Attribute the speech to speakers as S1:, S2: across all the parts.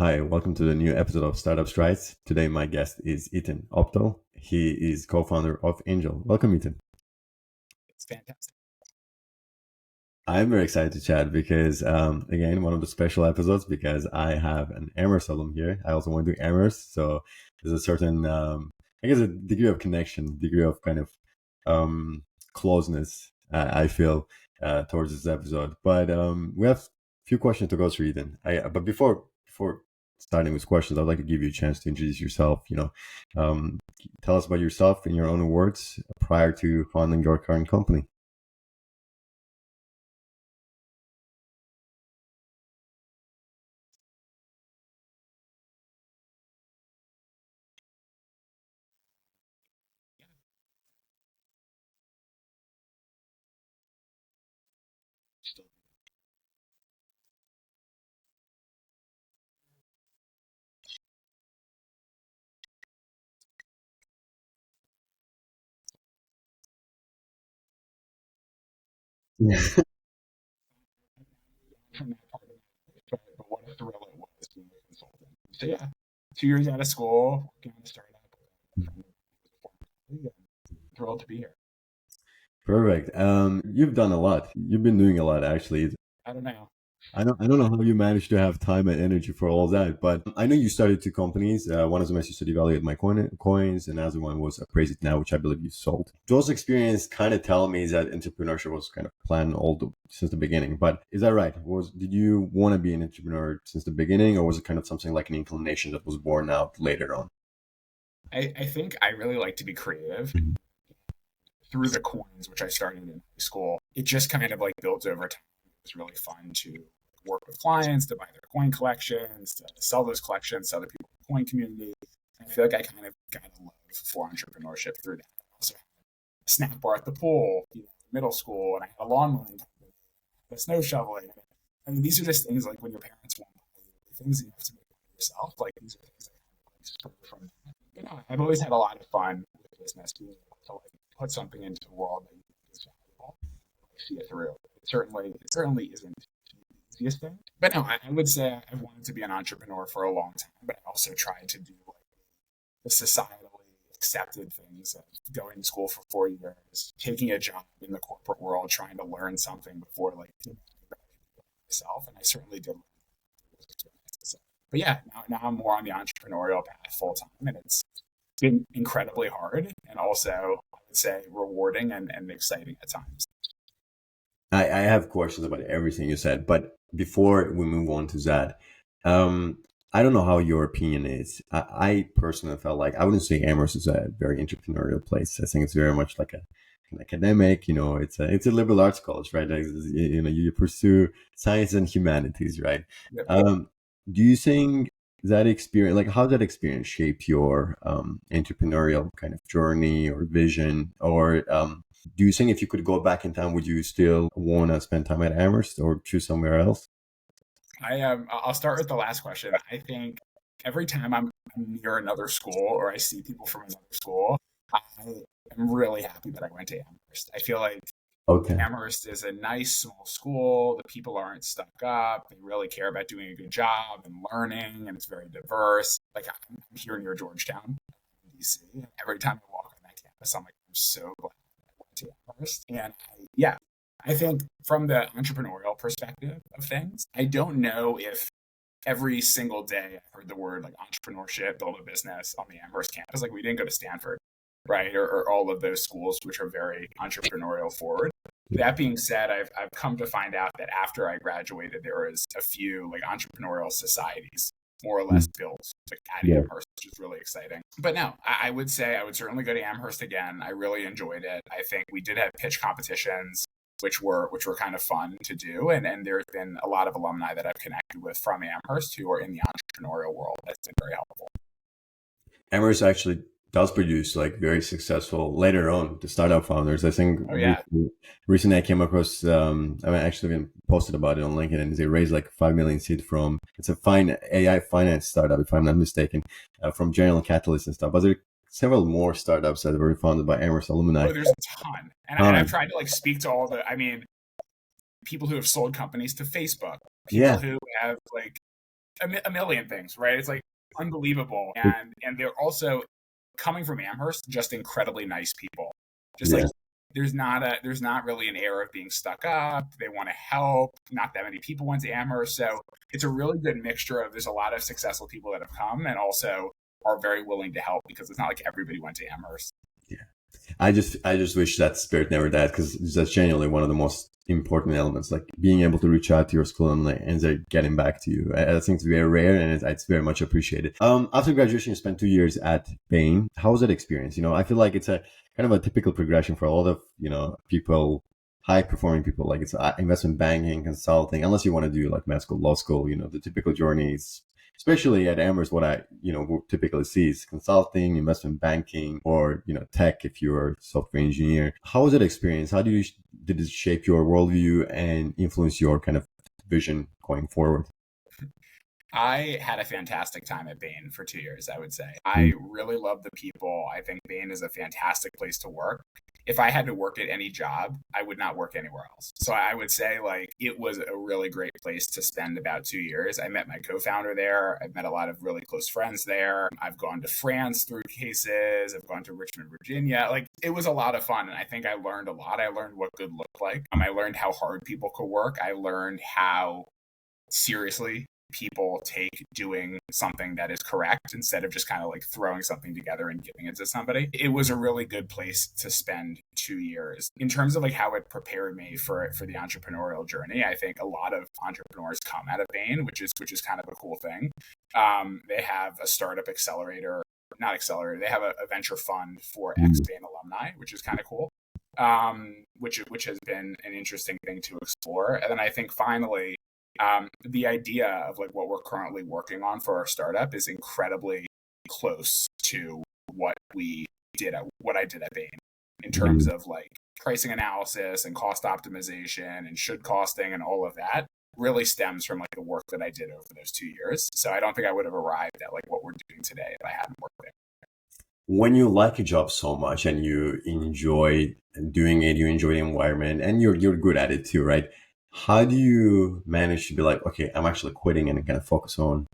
S1: Hi, welcome to the new episode of Startup Strides. Today, my guest is Ethan Opdahl. He is co-founder of Angel. Welcome, Ethan.
S2: It's fantastic.
S1: I'm very excited to chat because, again, one of the special episodes because I have an Amherst alum here. I also want to do Amherst, so there's a certain, I guess, a degree of connection, degree of kind of closeness. I feel towards this episode. But we have a few questions to go through, Ethan. But before starting with questions, I'd like to give you a chance to introduce yourself. Tell us about yourself in your own words prior to founding your current company.
S2: From that part of it, but what a thrill it was being a consultant. So yeah, 2 years out of school, working on a startup. Thrilled to be here.
S1: Perfect. You've done a lot. You've been doing a lot, actually.
S2: I don't know.
S1: I don't know how you managed to have time and energy for all that, but I know you started two companies. One is Messi to evaluate my coins, and the other one was Appraise It Now, which I believe you sold. Those experiences kind of tell me that entrepreneurship was kind of planned since the beginning. But is that right? Did you want to be an entrepreneur since the beginning, or was it kind of something like an inclination that was born out later on?
S2: I think I really like to be creative. Through the coins, which I started in school, it just kind of like builds over time. It was really fun to work with clients, to buy their coin collections, to sell those collections to other people in the coin community. I feel like I kind of got a love for entrepreneurship through that. I also had a snack bar at the pool, middle school, and I had a lawn mowing company, the snow shoveling. I mean, these are just things like when your parents want things that you have to make yourself. Like these are things that kind of spur from that. I've always had a lot of fun with business, being able to like put something into the world that you think is valuable, see it through. It certainly isn't the easiest thing. But no, I would say I've wanted to be an entrepreneur for a long time, but I also tried to do like the societally accepted things of going to school for 4 years, taking a job in the corporate world, trying to learn something before like myself. And I certainly did those experiences. But yeah, now I'm more on the entrepreneurial path full time, and it's been incredibly hard and also I would say rewarding and exciting at times.
S1: I have questions about everything you said, but before we move on to that, I don't know how your opinion is. I personally felt like I wouldn't say Amherst is a very entrepreneurial place. I think it's very much like an academic. It's a liberal arts college, right? Like, you pursue science and humanities, right?
S2: Yep.
S1: Do you think that experience, like how that experience shaped your entrepreneurial kind of journey or vision, or do you think if you could go back in time, would you still want to spend time at Amherst or choose somewhere else?
S2: I'll start with the last question. I think every time I'm near another school or I see people from another school, I am really happy that I went to Amherst. I feel like
S1: Okay.
S2: Amherst is a nice small school. The people aren't stuck up. They really care about doing a good job and learning, and it's very diverse. Like I'm here near Georgetown, DC. And every time I walk on that campus, I'm like, I'm so glad I went to Amherst. And I think from the entrepreneurial perspective of things, I don't know if every single day I heard the word like entrepreneurship, build a business on the Amherst campus. Like we didn't go to Stanford, right? Or all of those schools which are very entrepreneurial forward. That being said, I've come to find out that after I graduated, there was a few like entrepreneurial societies more or less built like at
S1: Yeah.
S2: Amherst, which is really exciting. But no, I would say I would certainly go to Amherst again. I really enjoyed it. I think we did have pitch competitions, which were kind of fun to do. And there's been a lot of alumni that I've connected with from Amherst who are in the entrepreneurial world. That's been very helpful.
S1: Amherst actually does produce like very successful later on the startup founders. I think
S2: Oh yeah.
S1: recently I came across I mean actually even posted about it on LinkedIn. They raised like 5 million seed from it's a fine AI finance startup if I'm not mistaken, from General Catalyst and stuff. But there are several more startups that were founded by Amherst alumni.
S2: Oh, there's a ton. And I've tried to like speak to all the people who have sold companies to Facebook, people
S1: Yeah.
S2: who have like a million things, right? It's like unbelievable. And they're also coming from Amherst, just incredibly nice people. Just like
S1: Yeah.
S2: there's not really an air of being stuck up. They want to help. Not that many people went to Amherst. So it's a really good mixture of there's a lot of successful people that have come and also are very willing to help because it's not like everybody went to Amherst.
S1: Yeah. I just wish that spirit never died, because that's genuinely one of the most important elements, like being able to reach out to your school and, like, and they're getting back to you. I think it's very rare, and it's very much appreciated. After graduation, you spent 2 years at Bain. How was that experience? I feel like it's a kind of a typical progression for a lot of, people, high performing people. Like, it's investment banking, consulting, unless you want to do like med school, law school, the typical journeys. Especially at Amherst, what I typically see is consulting, investment banking, or tech if you're a software engineer. How was that experience? How did it shape your worldview and influence your kind of vision going forward?
S2: I had a fantastic time at Bain for 2 years, I would say. I
S1: Mm.
S2: really love the people. I think Bain is a fantastic place to work. If I had to work at any job, I would not work anywhere else. So I would say like it was a really great place to spend about 2 years. I met my co-founder there. I've met a lot of really close friends there. I've gone to France through cases. I've gone to Richmond, Virginia. Like it was a lot of fun. And I think I learned a lot. I learned what good looked like. I learned how hard people could work. I learned how seriously people take doing something that is correct instead of just kind of like throwing something together and giving it to somebody. It was a really good place to spend 2 years. In terms of like how it prepared me for the entrepreneurial journey, I think a lot of entrepreneurs come out of Bain, which is kind of a cool thing. They have a startup accelerator, not accelerator. They have a venture fund for ex
S1: Mm.
S2: Bain alumni, which is kind of cool. Which has been an interesting thing to explore. And then I think finally, the idea of like what we're currently working on for our startup is incredibly close to what I did at Bain in terms
S1: Mm.
S2: of like pricing analysis and cost optimization and should costing and all of that really stems from like the work that I did over those 2 years. So I don't think I would have arrived at like what we're doing today if I hadn't worked there.
S1: When you like a job so much and you enjoy doing it, you enjoy the environment, and you're good at it too, right? How do you manage to be like, okay, I'm actually quitting and kind of focus on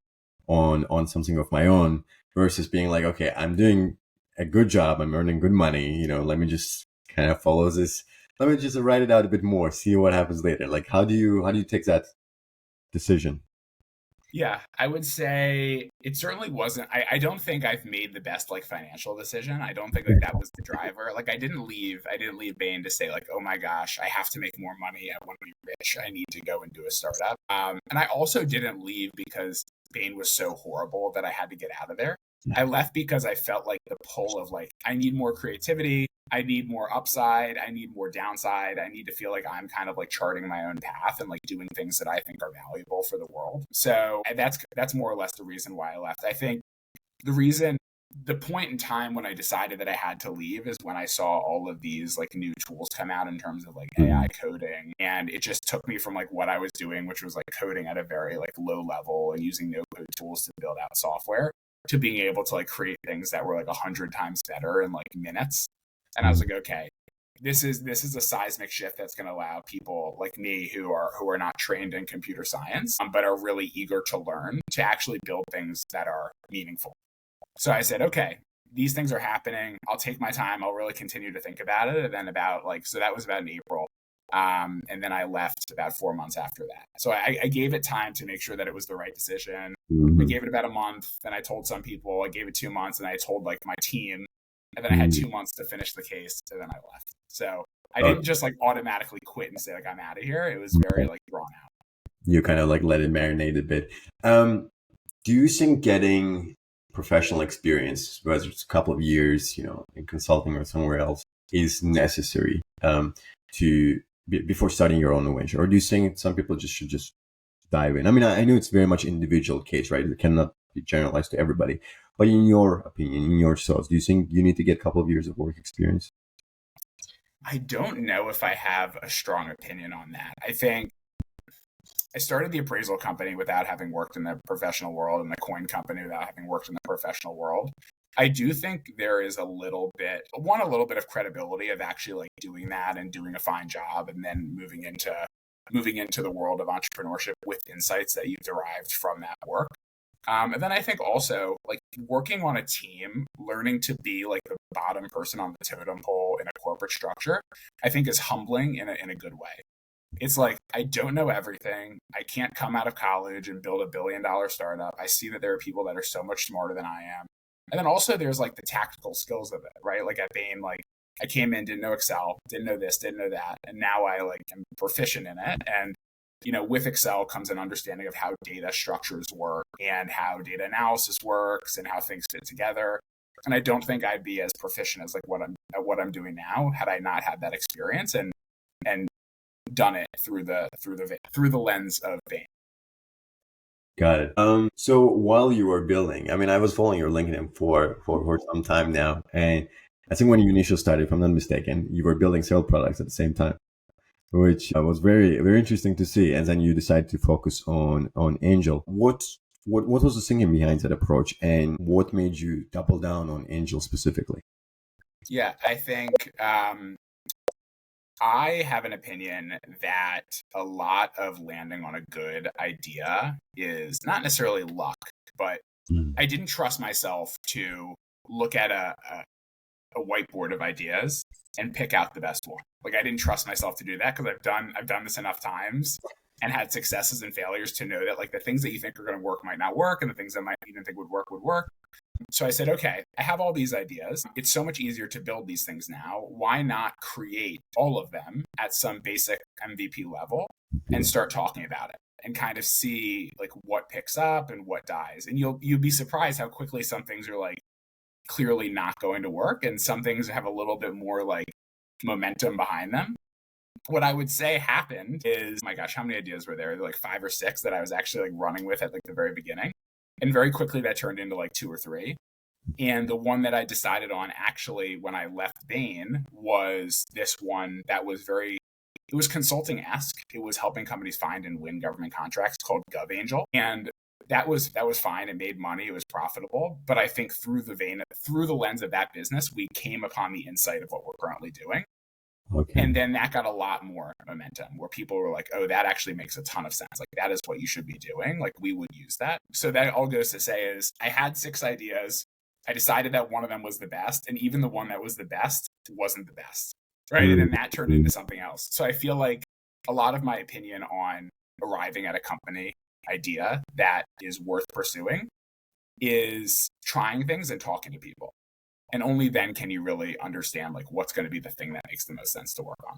S1: something of my own, versus being like, okay, I'm doing a good job, I'm earning good money, let me just kind of follow this, let me just write it out a bit more, see what happens later. Like, how do you take that decision?
S2: Yeah, I would say it certainly wasn't. I don't think I've made the best like financial decision. I don't think like that was the driver. Like I didn't leave Bain to say like, oh my gosh, I have to make more money. I want to be rich. I need to go and do a startup. And I also didn't leave because Bain was so horrible that I had to get out of there. I left because I felt like the pull of like, I need more creativity. I need more upside. I need more downside. I need to feel like I'm kind of like charting my own path and like doing things that I think are valuable for the world. So that's more or less the reason why I left. I think the reason the point in time when I decided that I had to leave is when I saw all of these like new tools come out in terms of like AI
S1: Mm.
S2: coding. And it just took me from like what I was doing, which was like coding at a very like low level and using no code tools to build out software, to being able to like create things that were like 100 times better in like minutes. And I was
S1: Mm.
S2: like, okay, this is a seismic shift that's going to allow people like me who are not trained in computer science, but are really eager to learn, to actually build things that are meaningful. So I said, okay, these things are happening. I'll take my time. I'll really continue to think about it. And then about like, so that was about in April. And then I left about 4 months after that. So I gave it time to make sure that it was the right decision. I
S1: Mhm.
S2: gave it about a month. Then I told some people. I gave it 2 months, and I told like my team. And then I had
S1: Mm.
S2: 2 months to finish the case, and then I left. So I didn't
S1: Okay.
S2: just like automatically quit and say like I'm out of here. It was very like drawn out.
S1: You kind of like let it marinate a bit. Um, do you think getting professional experience, whether it's a couple of years, in consulting or somewhere else, is necessary to before starting your own venture, or do you think some people just should just dive in? I mean, I know it's very much individual case, right? It cannot be generalized to everybody. But in your opinion, in your thoughts, do you think you need to get a couple of years of work experience?
S2: I don't know if I have a strong opinion on that. I think I started the appraisal company without having worked in the professional world, and the coin company without having worked in the professional world. I do think there is a little bit of credibility of actually like doing that and doing a fine job and then moving into moving into the world of entrepreneurship with insights that you've derived from that work. And then I think also like working on a team, learning to be like the bottom person on the totem pole in a corporate structure, I think is humbling in a good way. It's like, I don't know everything. I can't come out of college and build $1 billion startup. I see that there are people that are so much smarter than I am. And then also there's like the tactical skills of it, right? Like at Bain, like I came in, didn't know Excel, didn't know this, didn't know that. And now I like am proficient in it. And, with Excel comes an understanding of how data structures work and how data analysis works and how things fit together. And I don't think I'd be as proficient as like what I'm doing now had I not had that experience and done it through the lens of Bain.
S1: Got it. So while you were building, I mean, I was following your LinkedIn for some time now, and I think when you initially started, if I'm not mistaken, you were building several products at the same time, which was very very interesting to see. And then you decided to focus on Angel. What was the thinking behind that approach, and what made you double down on Angel specifically?
S2: Yeah, I think I have an opinion that a lot of landing on a good idea is not necessarily luck, but
S1: Mm.
S2: I didn't trust myself to look at a whiteboard of ideas and pick out the best one. Like I didn't trust myself to do that because I've done this enough times and had successes and failures to know that like the things that you think are going to work might not work, and the things that might you didn't think would work. So I said, okay, I have all these ideas. It's so much easier to build these things now. Why not create all of them at some basic MVP level and start talking about it and kind of see like what picks up and what dies? And you'll be surprised how quickly some things are like clearly not going to work, and some things have a little bit more like momentum behind them. What I would say happened is, my gosh, how many ideas were there? Like 5 or 6 that I was actually like running with at like the very beginning. And very quickly that turned into like 2 or 3. And the one that I decided on actually when I left Bain was this one that was it was consulting-esque. It was helping companies find and win government contracts, called GovAngel. And that was fine. It made money. It was profitable. But I think through the lens of that business, we came upon the insight of what we're currently doing.
S1: Okay.
S2: And then that got a lot more momentum where people were like, oh, that actually makes a ton of sense. Like that is what you should be doing. Like we would use that. So that all goes to say is I had 6 ideas. I decided that one of them was the best. And even the one that was the best wasn't the best. Right. And then that turned into something else. So I feel like a lot of my opinion on arriving at a company idea that is worth pursuing is trying things and talking to people. And only then can you really understand like what's going to be the thing that makes the most sense to work on.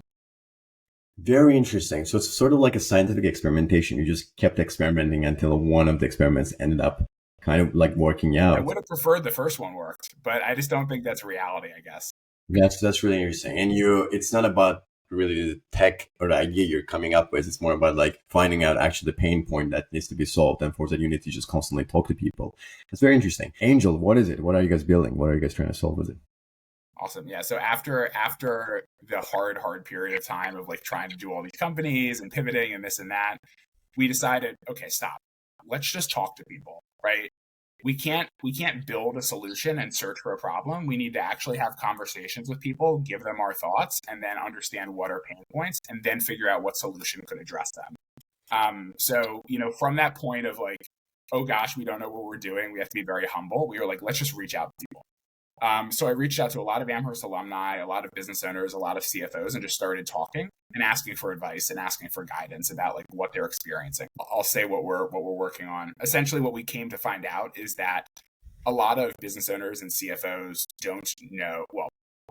S1: Very interesting. So it's sort of like a scientific experimentation. You just kept experimenting until one of the experiments ended up kind of like working
S2: I
S1: out.
S2: would have preferred the first one worked, but I just don't think that's reality, I guess.
S1: That's really interesting. And it's not about really the tech or the idea you're coming up with. It's more about like finding out actually the pain point that needs to be solved. And for that, you need to just constantly talk to people. It's very interesting. Angel, what is it? What are you guys building? What are you guys trying to solve with it?
S2: Awesome. Yeah. So after the hard period of time of like trying to do all these companies and pivoting and this and that, we decided, okay, stop. Let's just talk to people, right? We can't build a solution and search for a problem. We need to actually have conversations with people, give them our thoughts, and then understand what are pain points, and then figure out what solution could address them. So from that point of like, oh gosh, we don't know what we're doing, we have to be very humble. We were like, let's just reach out to people. So I reached out to a lot of Amherst alumni, a lot of business owners, a lot of CFOs, and just started talking and asking for advice and asking for guidance about like what they're experiencing. I'll say what we're working on. Essentially, what we came to find out is that a lot of business owners and CFOs don't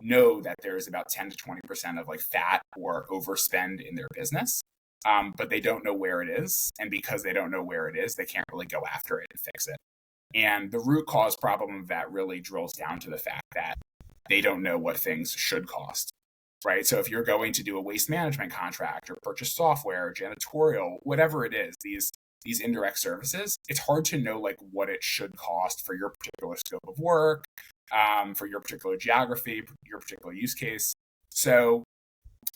S2: know that there's about 10 to 20% of like fat or overspend in their business. But they don't know where it is. And because they don't know where it is, they can't really go after it and fix it. And the root cause problem of that really drills down to the fact that they don't know what things should cost, right? So if you're going to do a waste management contract or purchase software, janitorial, whatever it is, these indirect services, it's hard to know like what it should cost for your particular scope of work, for your particular geography, your particular use case. So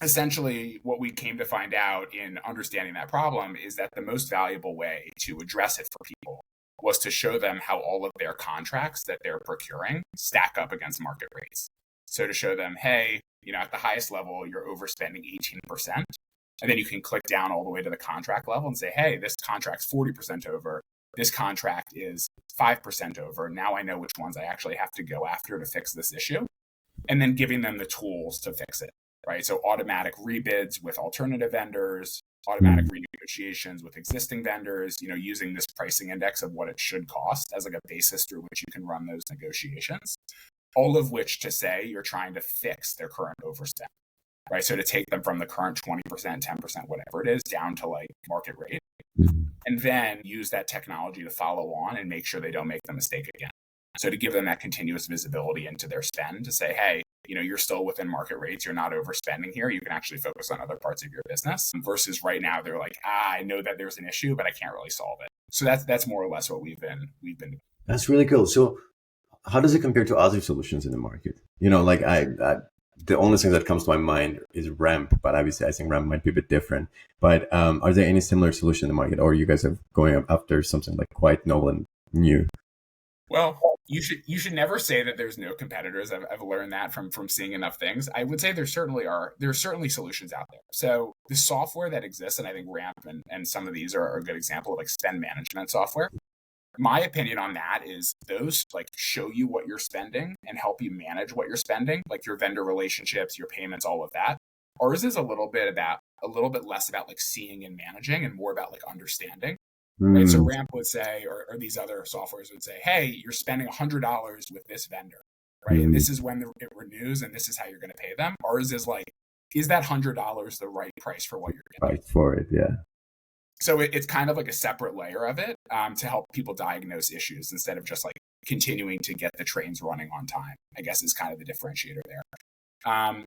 S2: essentially what we came to find out in understanding that problem is that the most valuable way to address it for people was to show them how all of their contracts that they're procuring stack up against market rates. So to show them, hey, at the highest level, you're overspending 18%. And then you can click down all the way to the contract level and say, hey, this contract's 40% over. This contract is 5% over. Now I know which ones I actually have to go after to fix this issue. And then giving them the tools to fix it, right? So automatic rebids with alternative vendors, automatic renegotiations with existing vendors, using this pricing index of what it should cost as like a basis through which you can run those negotiations. All of which to say you're trying to fix their current overspend, right? So to take them from the current 20%, 10%, whatever it is, down to like market rate, and then use that technology to follow on and make sure they don't make the mistake again. So to give them that continuous visibility into their spend to say, hey, you're still within market rates. You're not overspending here. You can actually focus on other parts of your business versus right now they're like, I know that there's an issue, but I can't really solve it. So that's more or less what we've been doing.
S1: That's really cool. So how does it compare to other solutions in the market? Like I the only thing that comes to my mind is Ramp, but obviously I think Ramp might be a bit different. But are there any similar solutions in the market, or you guys are going after something like quite novel and new?
S2: Well, you should never say that there's no competitors. I've learned that from seeing enough things. I would say there are certainly solutions out there. So the software that exists, and I think Ramp and some of these are a good example of like spend management software. My opinion on that is those like show you what you're spending and help you manage what you're spending, like your vendor relationships, your payments, all of that. Ours is a little bit less about like seeing and managing and more about like understanding. Right. So Ramp would say, or these other softwares would say, hey, you're spending $100 with this vendor, right? And this is when it renews and this is how you're going to pay them. Ours is like, is that $100 the right price for what you're getting?
S1: Right for it, yeah.
S2: So it's kind of like a separate layer of it to help people diagnose issues instead of just like continuing to get the trains running on time, I guess is kind of the differentiator there.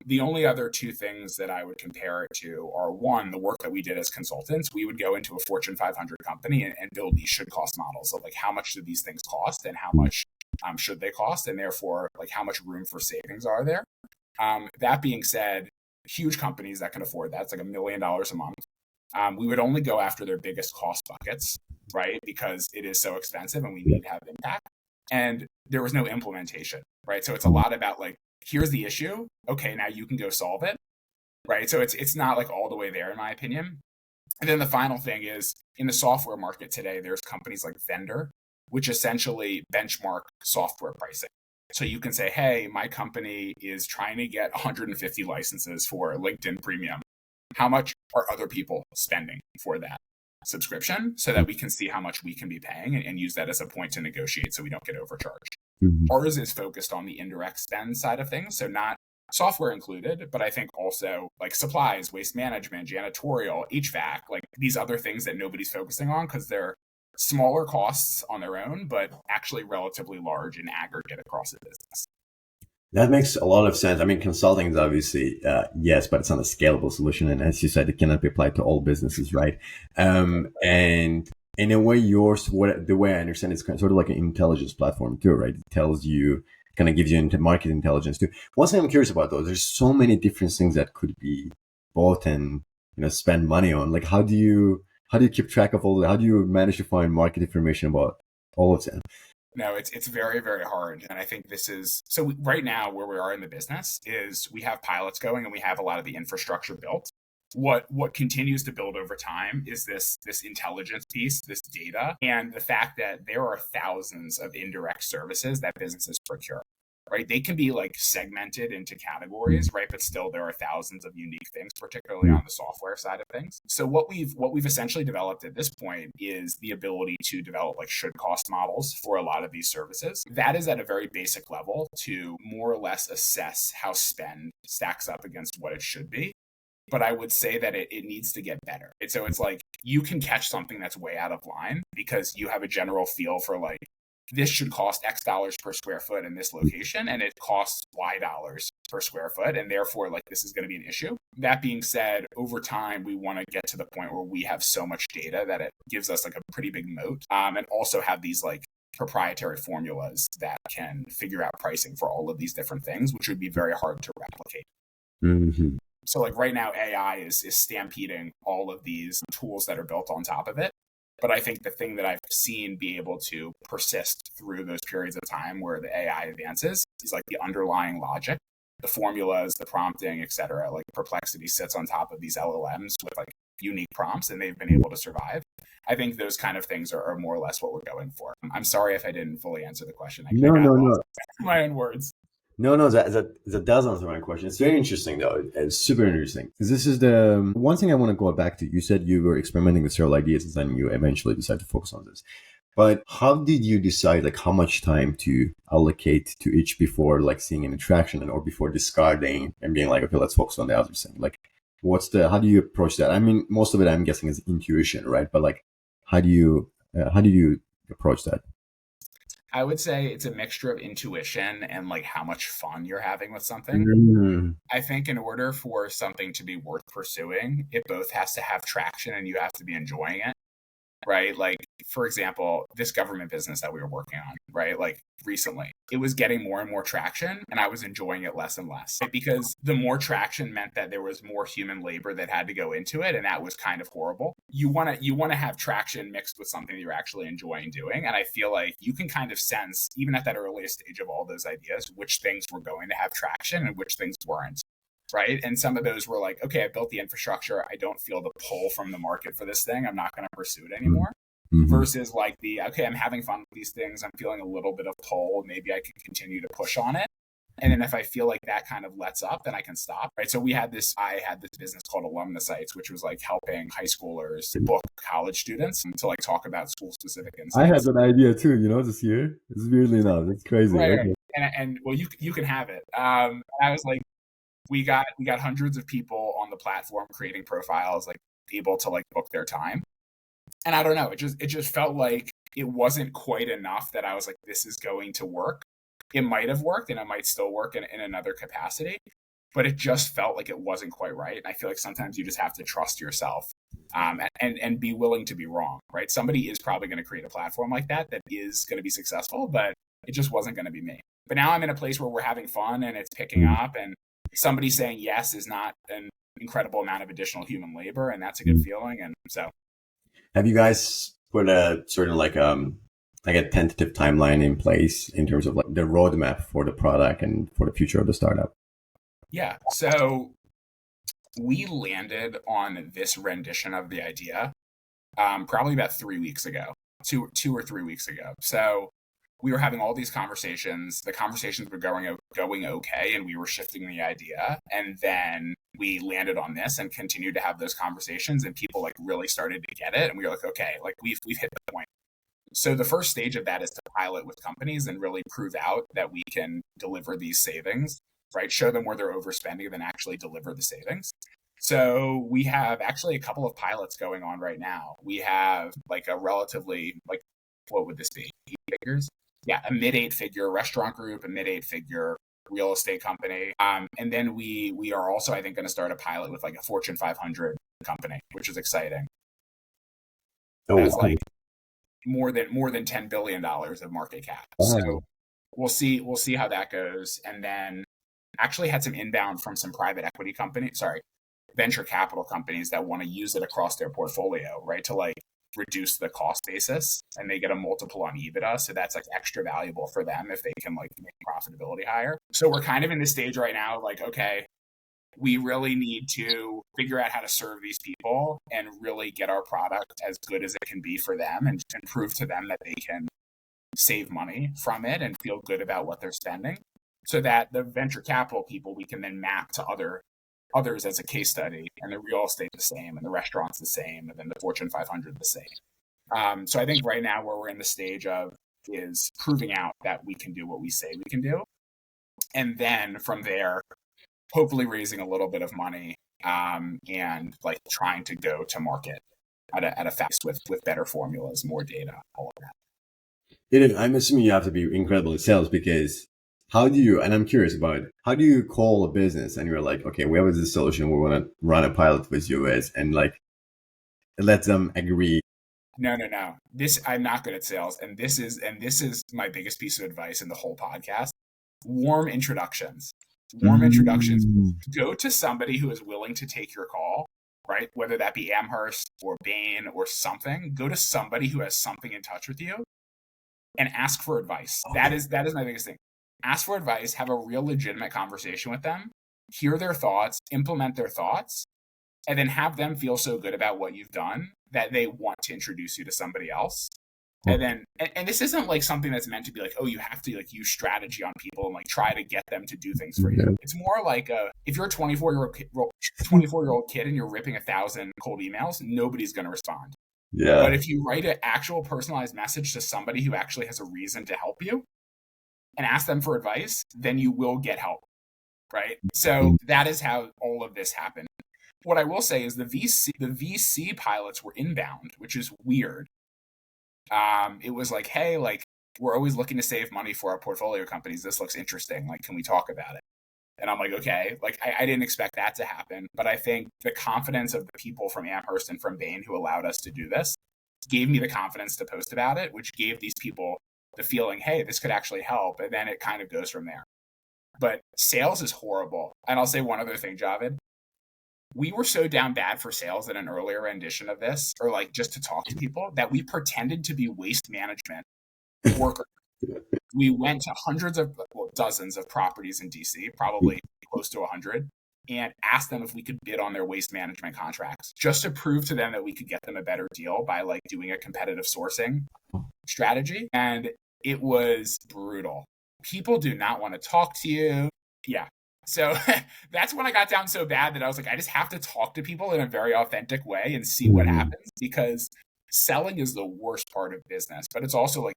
S2: The only other two things that I would compare it to are one, the work that we did as consultants. We would go into a Fortune 500 company and build these should cost models of like how much do these things cost and how much should they cost, and therefore like how much room for savings are there. That being said, huge companies that can afford that, it's like $1 million a month. We would only go after their biggest cost buckets, right? Because it is so expensive and we need to have impact. And there was no implementation, right? So it's a lot about like, here's the issue. Okay, now you can go solve it, right? So it's not like all the way there, in my opinion. And then the final thing is in the software market today, there's companies like Vendor, which essentially benchmark software pricing. So you can say, hey, my company is trying to get 150 licenses for LinkedIn Premium. How much are other people spending for that subscription so that we can see how much we can be paying and use that as a point to negotiate so we don't get overcharged. Ours is focused on the indirect spend side of things. So not software included, but I think also like supplies, waste management, janitorial, HVAC, like these other things that nobody's focusing on because they're smaller costs on their own, but actually relatively large in aggregate across the business.
S1: That makes a lot of sense. I mean, consulting is obviously, yes, but it's not a scalable solution. And as you said, it cannot be applied to all businesses, right? And in a way, the way I understand it's sort of like an intelligence platform too, right? It tells you, kind of gives you market intelligence too. One thing I'm curious about though, there's so many different things that could be bought and, spend money on. Like, how do you keep track of all that? How do you manage to find market information about all of them?
S2: No, it's very, very hard. And I think so right now where we are in the business is we have pilots going and we have a lot of the infrastructure built. What continues to build over time is this intelligence piece, this data, and the fact that there are thousands of indirect services that businesses procure. Right? They can be like segmented into categories, right? But still there are thousands of unique things, particularly on the software side of things. So what we've essentially developed at this point is the ability to develop like should cost models for a lot of these services. That is at a very basic level to more or less assess how spend stacks up against what it should be. But I would say that it needs to get better. So it's like you can catch something that's way out of line because you have a general feel for like, this should cost X dollars per square foot in this location, and it costs Y dollars per square foot, and therefore, like, this is going to be an issue. That being said, over time, we want to get to the point where we have so much data that it gives us like a pretty big moat, and also have these like proprietary formulas that can figure out pricing for all of these different things, which would be very hard to replicate.
S1: Mm-hmm.
S2: So like right now, AI is stampeding all of these tools that are built on top of it. But I think the thing that I've seen be able to persist through those periods of time where the AI advances is like the underlying logic the formulas, the prompting, etc. Like Perplexity sits on top of these LLMs with like unique prompts, and they've been able to survive. I think those kind of things are more or less what we're going for. I'm sorry if I didn't fully answer the question. I
S1: No,
S2: got
S1: no,
S2: lost
S1: no.
S2: in my own words.
S1: No, no, that does answer my question. It's very interesting, though. It's super interesting. This is the one thing I want to go back to. You said you were experimenting with several ideas, and then you eventually decided to focus on this. But how did you decide, like, how much time to allocate to each before, like, seeing an attraction, and or before discarding and being like, okay, let's focus on the other thing? Like, how do you approach that? I mean, most of it, I'm guessing, is intuition, right? But like, how do you approach that?
S2: I would say it's a mixture of intuition and like how much fun you're having with something.
S1: Mm.
S2: I think in order for something to be worth pursuing, it both has to have traction and you have to be enjoying it, right? Like, for example, this government business that we were working on, right? Like recently, it was getting more and more traction and I was enjoying it less and less, right? Because the more traction meant that there was more human labor that had to go into it. And that was kind of horrible. You want to have traction mixed with something that you're actually enjoying doing. And I feel like you can kind of sense, even at that earliest stage of all those ideas, which things were going to have traction and which things weren't. Right. And some of those were like, okay, I built the infrastructure. I don't feel the pull from the market for this thing. I'm not going to pursue it anymore.
S1: Mm-hmm.
S2: Versus like okay, I'm having fun with these things. I'm feeling a little bit of pull. Maybe I can continue to push on it. And then if I feel like that kind of lets up, then I can stop. Right. So I had this business called Alumni Sites, which was like helping high schoolers book college students and to like talk about school specific
S1: I had
S2: insights.
S1: that idea too, this year. It's weirdly enough. It's crazy.
S2: Right.
S1: Okay.
S2: And well, you can have it. I was like, we got hundreds of people on the platform creating profiles, like able to like book their time. And I don't know, it just felt like it wasn't quite enough that I was like, this is going to work. It might have worked and it might still work in another capacity, but it just felt like it wasn't quite right. And I feel like sometimes you just have to trust yourself, and be willing to be wrong, right? Somebody is probably going to create a platform like that is going to be successful, but it just wasn't going to be me. But now I'm in a place where we're having fun and it's picking up, and somebody saying yes is not an incredible amount of additional human labor, and that's a good feeling. And so,
S1: Have you guys put a certain like a tentative timeline in place in terms of like the roadmap for the product and for the future of the startup?
S2: yeah. So we landed on this rendition of the idea probably about 3 weeks ago, 2 or 3 weeks ago. So we were having all these conversations. The conversations were going okay, and we were shifting the idea. And then we landed on this and continued to have those conversations, and people like really started to get it. And we were like, okay, like we've hit the point. So the first stage of that is to pilot with companies and really prove out that we can deliver these savings, right? Show them where they're overspending and then actually deliver the savings. So we have actually a couple of pilots going on right now. We have like a relatively like, what would this be? 8 figures? Yeah, a mid 8 figure restaurant group, a mid 8 figure real estate company. And then we are also, I think, going to start a pilot with like a Fortune 500 company, which is exciting.
S1: Oh,
S2: That's like more than $10 billion of market cap. So
S1: wow.
S2: we'll see how that goes. And then actually had some inbound from some private equity companies, sorry, venture capital companies that want to use it across their portfolio, right? To like reduce the cost basis, and they get a multiple on EBITDA. So that's like extra valuable for them if they can like make profitability higher. So we're kind of in this stage right now, like, okay, we really need to figure out how to serve these people and really get our product as good as it can be for them, and prove to them that they can save money from it and feel good about what they're spending, so that the venture capital people we can then map to others as a case study, and the real estate the same, and the restaurants the same, and then the Fortune 500 the same. So I think right now where we're in the stage of is proving out that we can do what we say we can do, and then from there hopefully raising a little bit of money, and like trying to go to market at a fast with better formulas, more data, all of that.
S1: I'm assuming you have to be incredible at sales because how do you, and I'm curious about it, how do you call a business and you're like, okay, we have this solution, we want to run a pilot with you as, and like let them agree.
S2: No. This I'm not good at sales, and this is my biggest piece of advice in the whole podcast. Warm introductions. Warm introductions. Go to somebody who is willing to take your call, right? Whether that be Amherst or Bain or something. Go to somebody who has something in touch with you and ask for advice. That is my biggest thing. ask for advice, have a real legitimate conversation with them, hear their thoughts, implement their thoughts, and then have them feel so good about what you've done that they want to introduce you to somebody else. And then, and this isn't like something that's meant to be like, oh, you have to like use strategy on people and like try to get them to do things for you. It's more like if you're a 24-year-old kid and you're ripping 1,000 cold emails, nobody's going to respond.
S1: Yeah.
S2: But if you write an actual personalized message to somebody who actually has a reason to help you and ask them for advice, then you will get help, right? So that is how all of this happened. What I will say is the VC pilots were inbound, which is weird. It was like, hey, like we're always looking to save money for our portfolio companies. This looks interesting. Like, can we talk about it? And I'm like, okay, like I didn't expect that to happen. But I think the confidence of the people from Amherst and from Bain who allowed us to do this gave me the confidence to post about it, which gave these people the feeling, hey, this could actually help. And then it kind of goes from there. But sales is horrible. And I'll say one other thing, Javed. We were so down bad for sales in an earlier rendition of this, or like just to talk to people, that we pretended to be waste management workers. We went to dozens of properties in DC, probably close to 100, and asked them if we could bid on their waste management contracts, just to prove to them that we could get them a better deal by like doing a competitive sourcing strategy. And it was brutal. People do not want to talk to you. Yeah. So that's when I got down so bad that I was like, I just have to talk to people in a very authentic way and see what happens, because selling is the worst part of business, but it's also like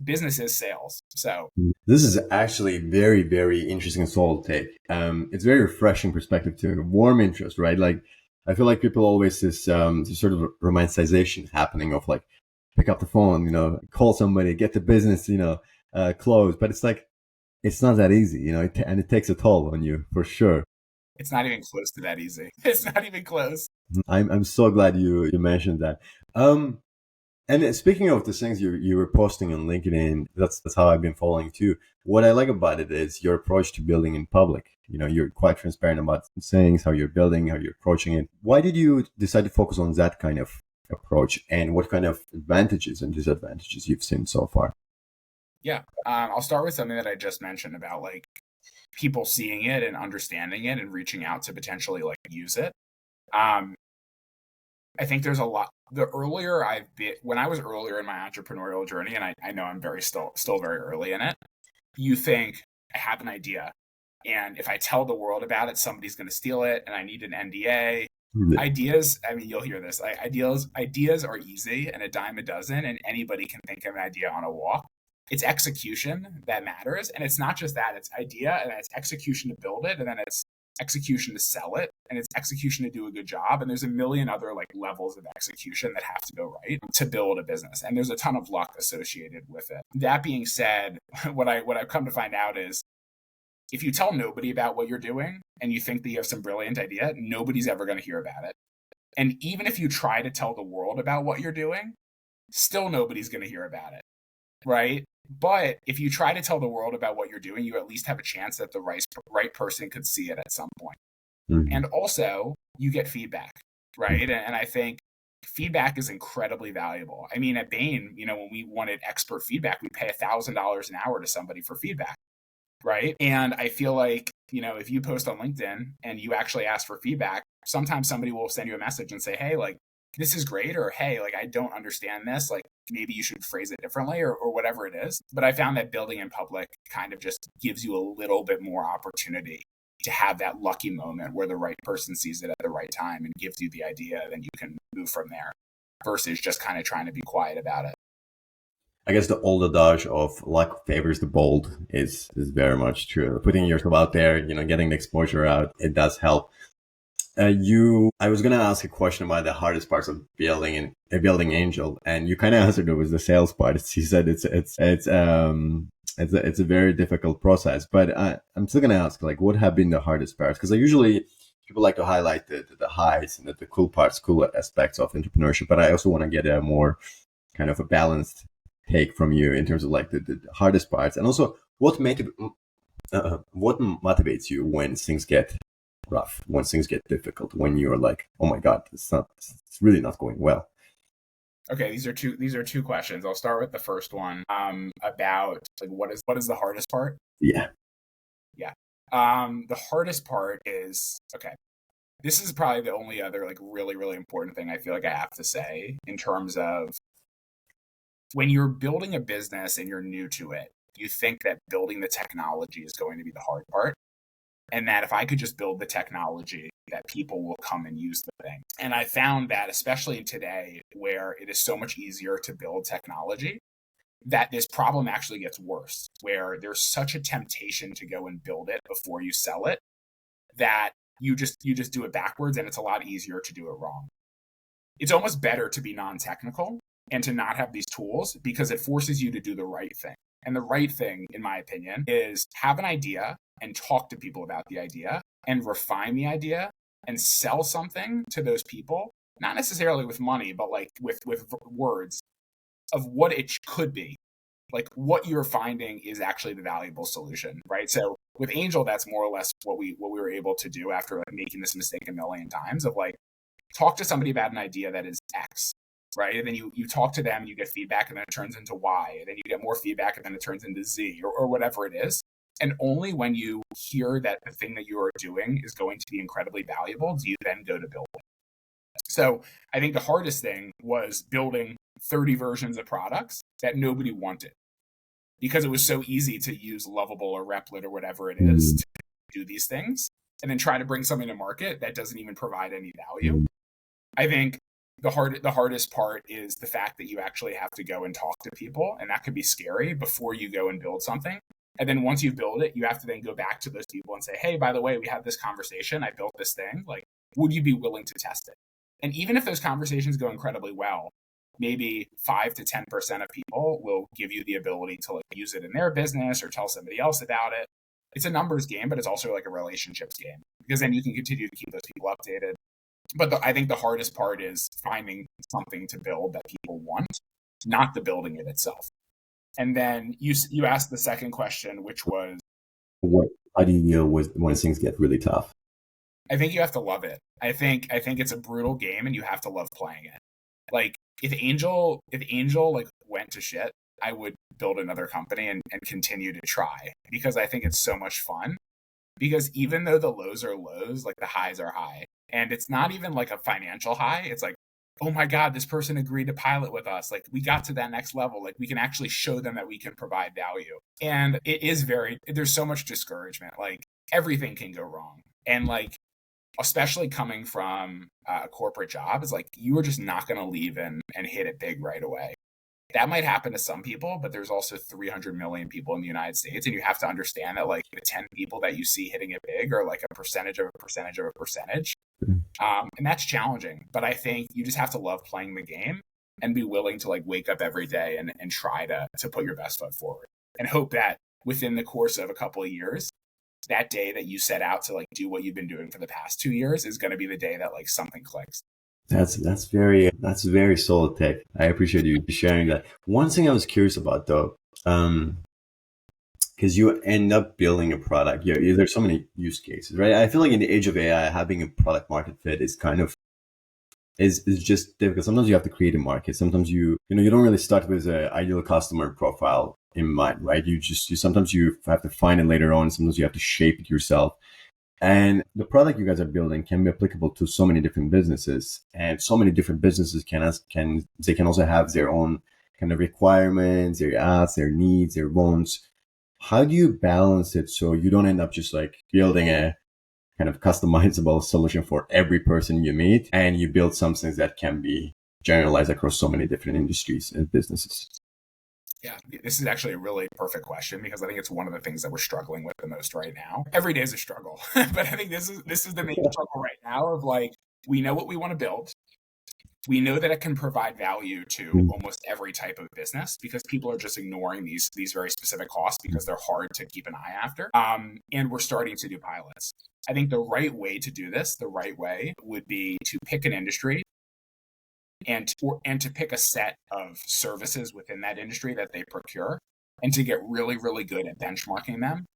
S2: business is sales. So
S1: this is actually very, very interesting and solid take. It's very refreshing perspective too, warm interest, right? Like I feel like people always this sort of romanticization happening of like pick up the phone, call somebody, get the business, closed. But it's like it's not that easy, and it takes a toll on you for sure.
S2: It's not even close to that easy. It's not even close.
S1: I'm so glad you mentioned that. And speaking of the things you were posting on LinkedIn, that's how I've been following too. What I like about it is your approach to building in public. You're quite transparent about things, how you're building, how you're approaching it. Why did you decide to focus on that kind of approach, and what kind of advantages and disadvantages you've seen so far?
S2: Yeah, I'll start with something that I just mentioned about like people seeing it and understanding it and reaching out to potentially like use it. I think there's a lot. The earlier I've been, when I was earlier in my entrepreneurial journey, and I know I'm still very early in it, you think I have an idea, and if I tell the world about it, somebody's going to steal it, and I need an NDA. Ideas, I mean, you'll hear this. Ideas are easy and a dime a dozen, and anybody can think of an idea on a walk. It's execution that matters, and it's not just that. It's idea, and it's execution to build it, and then it's execution to sell it, and it's execution to do a good job. And there's a million other like levels of execution that have to go right to build a business, and there's a ton of luck associated with it. That being said, what I've come to find out is if you tell nobody about what you're doing and you think that you have some brilliant idea, nobody's ever going to hear about it. And even if you try to tell the world about what you're doing, still nobody's going to hear about it, right? But if you try to tell the world about what you're doing, you at least have a chance that the right person could see it at some point. And also, you get feedback, right? And I think feedback is incredibly valuable. I mean, at Bain, when we wanted expert feedback, we pay $1,000 an hour to somebody for feedback, right? And I feel like, if you post on LinkedIn and you actually ask for feedback, sometimes somebody will send you a message and say, hey, like, this is great, or hey, like I don't understand this, like maybe you should phrase it differently, or whatever it is. But I found that building in public kind of just gives you a little bit more opportunity to have that lucky moment where the right person sees it at the right time and gives you the idea, then you can move from there versus just kind of trying to be quiet about it.
S1: I guess the old adage of luck favors the bold is very much true. Putting yourself out there, getting the exposure out, it does help. I was gonna ask a question about the hardest parts of building Angel, and you kind of answered it with the sales part. You said it's a very difficult process, but I'm still gonna ask, like, what have been the hardest parts? Because usually people like to highlight the highs and the cool parts, cool aspects of entrepreneurship, but I also want to get a more kind of a balanced take from you in terms of like the hardest parts, and also what motivates you when things get rough, when things get difficult, when you're like, oh my god, it's really not going well.
S2: Okay, these are two questions. I'll start with the first one. About like what is the hardest part?
S1: Yeah.
S2: Yeah. The hardest part is, okay. This is probably the only other like really, really important thing I feel like I have to say in terms of when you're building a business and you're new to it, you think that building the technology is going to be the hard part. And that if I could just build the technology, that people will come and use the thing. And I found that, especially today, where it is so much easier to build technology, that this problem actually gets worse, where there's such a temptation to go and build it before you sell it that you just do it backwards, and it's a lot easier to do it wrong. It's almost better to be non-technical and to not have these tools because it forces you to do the right thing. And the right thing, in my opinion, is have an idea and talk to people about the idea and refine the idea and sell something to those people, not necessarily with money, but like with words of what it could be. Like what you're finding is actually the valuable solution, right? So with Angel, that's more or less what we were able to do after like making this mistake a million times of like talk to somebody about an idea that is X, right? And then you talk to them and you get feedback and then it turns into Y. And then you get more feedback and then it turns into Z or whatever it is. And only when you hear that the thing that you are doing is going to be incredibly valuable do you then go to build it. So I think the hardest thing was building 30 versions of products that nobody wanted because it was so easy to use Lovable or Replit or whatever it is
S1: Mm.
S2: to do these things and then try to bring something to market that doesn't even provide any value. I think the hardest part is the fact that you actually have to go and talk to people, and that could be scary before you go and build something. And then once you build it, you have to then go back to those people and say, "Hey, by the way, we had this conversation. I built this thing. Like, would you be willing to test it?" And even if those conversations go incredibly well, maybe 5 to 10% of people will give you the ability to like use it in their business or tell somebody else about it. It's a numbers game, but it's also like a relationships game because then you can continue to keep those people updated. But I think the hardest part is finding something to build that people want, not the building it itself. And then you asked the second question, which was,
S1: What? How do you deal with when things get really tough?
S2: I think you have to love it. I think it's a brutal game, and you have to love playing it. Like if Angel like went to shit, I would build another company and continue to try because I think it's so much fun. Because even though the lows are lows, like the highs are high. And it's not even like a financial high. It's like, oh my God, this person agreed to pilot with us. Like we got to that next level. Like we can actually show them that we can provide value. And there's so much discouragement. Like everything can go wrong. And like, especially coming from a corporate job, is like you are just not going to leave and hit it big right away. That might happen to some people, but there's also 300 million people in the United States. And you have to understand that like the 10 people that you see hitting it big are like a percentage of a percentage of a percentage. And that's challenging. But I think you just have to love playing the game and be willing to like wake up every day and try to put your best foot forward and hope that within the course of a couple of years, that day that you set out to like do what you've been doing for the past 2 years is going to be the day that like something clicks.
S1: That's very solid tech. I appreciate you sharing that. One thing I was curious about though, because you end up building a product. Yeah, there's so many use cases, right? I feel like in the age of AI, having a product market fit is kind of is just difficult. Sometimes you have to create a market. Sometimes you don't really start with an ideal customer profile in mind, right? You sometimes you have to find it later on. Sometimes you have to shape it yourself. And the product you guys are building can be applicable to so many different businesses, and so many different businesses can also have their own kind of requirements, their asks, their needs, their wants. How do you balance it so you don't end up just like building a kind of customizable solution for every person you meet, and you build something that can be generalized across so many different industries and businesses?
S2: Yeah, this is actually a really perfect question because I think it's one of the things that we're struggling with the most right now. Every day is a struggle, but I think this is the main struggle right now of like we know what we want to build. We know that it can provide value to almost every type of business because people are just ignoring these very specific costs because they're hard to keep an eye after. And we're starting to do pilots. I think the right way to do this, the right way, would be to pick an industry and to pick a set of services within that industry that they procure and to get really, really good at benchmarking them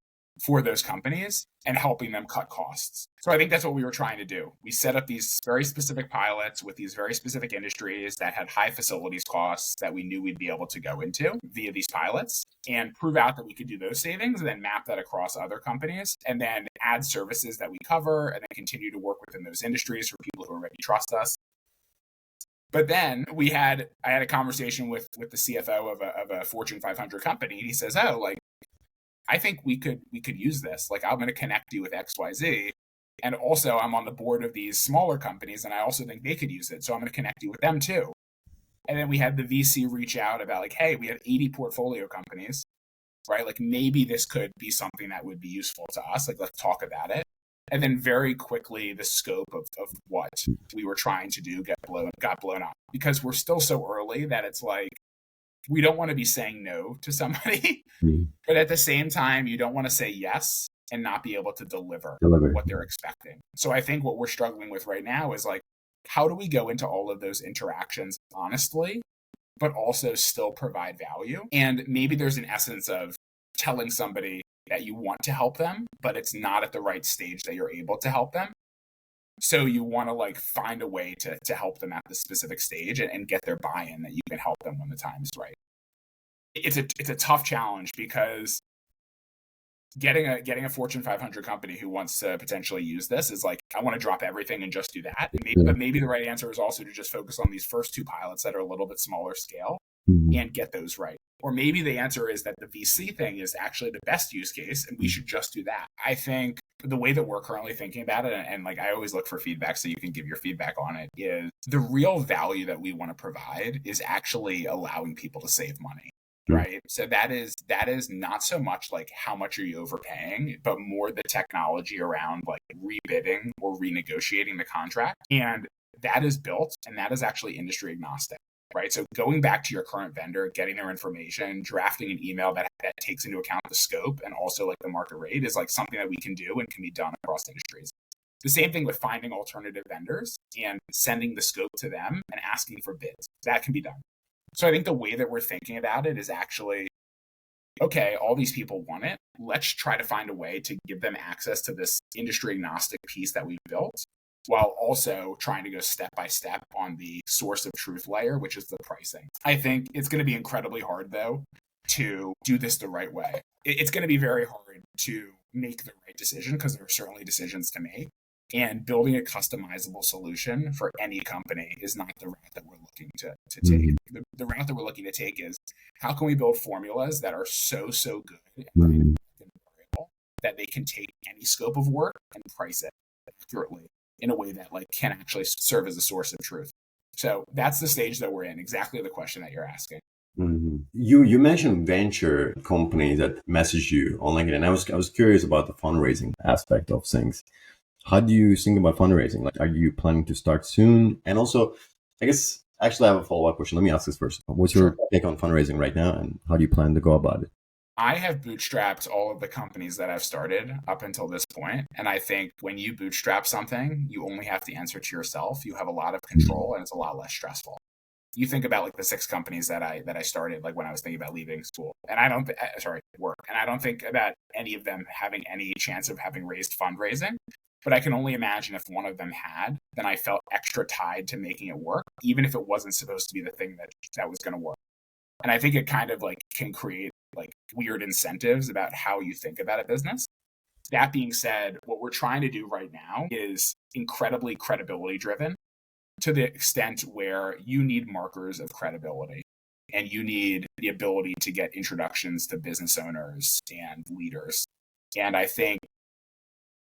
S2: for those companies and helping them cut costs. So I think that's what we were trying to do. We set up these very specific pilots with these very specific industries that had high facilities costs that we knew we'd be able to go into via these pilots and prove out that we could do those savings and then map that across other companies and then add services that we cover and then continue to work within those industries for people who already trust us. But then I had a conversation with the CFO of a Fortune 500 company, and he says, "Oh, like, I think we could use this. Like, I'm going to connect you with XYZ. And also I'm on the board of these smaller companies and I also think they could use it. So I'm going to connect you with them too." And then we had the VC reach out about like, "Hey, we have 80 portfolio companies, right? Like maybe this could be something that would be useful to us. Like, let's talk about it." And then very quickly the scope of what we were trying to do got blown up because we're still so early that it's like, we don't want to be saying no to somebody, but at the same time, you don't want to say yes and not be able to deliver what they're expecting. So I think what we're struggling with right now is like, how do we go into all of those interactions honestly, but also still provide value? And maybe there's an essence of telling somebody that you want to help them, but it's not at the right stage that you're able to help them. So you want to like find a way to help them at the specific stage and get their buy-in that you can help them when the time's right. It's a tough challenge because getting a Fortune 500 company who wants to potentially use this is like, I want to drop everything and just do that. But maybe the right answer is also to just focus on these first two pilots that are a little bit smaller scale and get those right. Or maybe the answer is that the VC thing is actually the best use case and we should just do that. I think the way that we're currently thinking about it, and like I always look for feedback so you can give your feedback on it, is the real value that we want to provide is actually allowing people to save money. Right. So that is not so much like how much are you overpaying, but more the technology around like rebidding or renegotiating the contract. And that is built and that is actually industry agnostic. Right. So going back to your current vendor, getting their information, drafting an email that takes into account the scope and also like the market rate is like something that we can do and can be done across industries. The same thing with finding alternative vendors and sending the scope to them and asking for bids. That can be done. So I think the way that we're thinking about it is actually, okay, all these people want it. Let's try to find a way to give them access to this industry agnostic piece that we've built while also trying to go step by step on the source of truth layer, which is the pricing. I think it's going to be incredibly hard, though, to do this the right way. It's going to be very hard to make the right decision because there are certainly decisions to make. And building a customizable solution for any company is not the route that we're looking to take. The route that we're looking to take is how can we build formulas that are so good and variable that they can take any scope of work and price it accurately in a way that like can actually serve as a source of truth. So that's the stage that we're in, exactly the question that you're asking.
S1: You mentioned venture companies that message you on LinkedIn, and I was curious about the fundraising aspect of things. How do you think about fundraising? Like, are you planning to start soon? And also, I guess, actually, I have a follow-up question. Let me ask this first. What's your take on fundraising right now, and how do you plan to go about it?
S2: I have bootstrapped all of the companies that I've started up until this point. And I think when you bootstrap something, you only have to answer to yourself. You have a lot of control and it's a lot less stressful. You think about like the 6 companies that I started, like when I was thinking about leaving school, and I don't, work. And I don't think about any of them having any chance of having raised fundraising. But I can only imagine if one of them had, then I felt extra tied to making it work, even if it wasn't supposed to be the thing that was going to work. And I think it kind of like can create like weird incentives about how you think about a business. That being said, what we're trying to do right now is incredibly credibility driven to the extent where you need markers of credibility and you need the ability to get introductions to business owners and leaders. And I think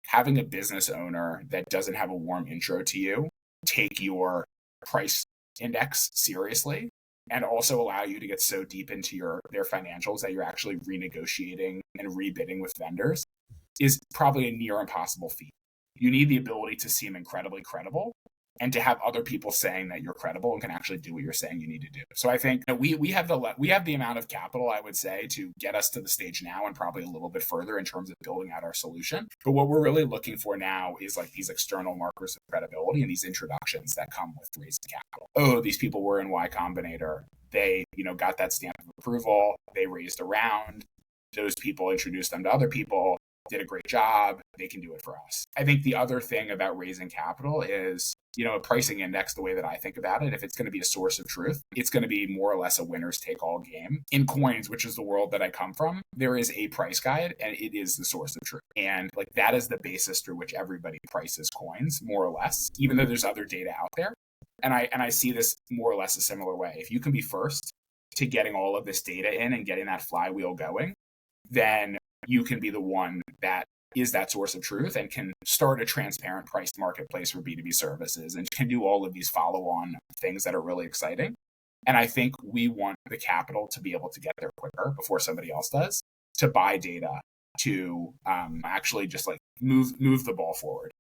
S2: having a business owner that doesn't have a warm intro to you take your price index seriously and also allow you to get so deep into their financials that you're actually renegotiating and rebidding with vendors is probably a near impossible feat. You need the ability to seem incredibly credible and to have other people saying that you're credible and can actually do what you're saying you need to do. So I think that we have the amount of capital, I would say, to get us to the stage now and probably a little bit further in terms of building out our solution. But what we're really looking for now is like these external markers of credibility and these introductions that come with raising capital. Oh, these people were in Y Combinator. They, got that stamp of approval. They raised a round. Those people introduced them to other people. did a great job. They can do it for us. I think the other thing about raising capital is, a pricing index, the way that I think about it, if it's going to be a source of truth, it's going to be more or less a winners take all game. In coins, which is the world that I come from, there is a price guide and it is the source of truth. And like that is the basis through which everybody prices coins, more or less, even though there's other data out there. And I see this more or less a similar way. If you can be first to getting all of this data in and getting that flywheel going, then you can be the one that is that source of truth and can start a transparent priced marketplace for B2B services and can do all of these follow-on things that are really exciting. And I think we want the capital to be able to get there quicker before somebody else does, to buy data, to actually just like move the ball forward.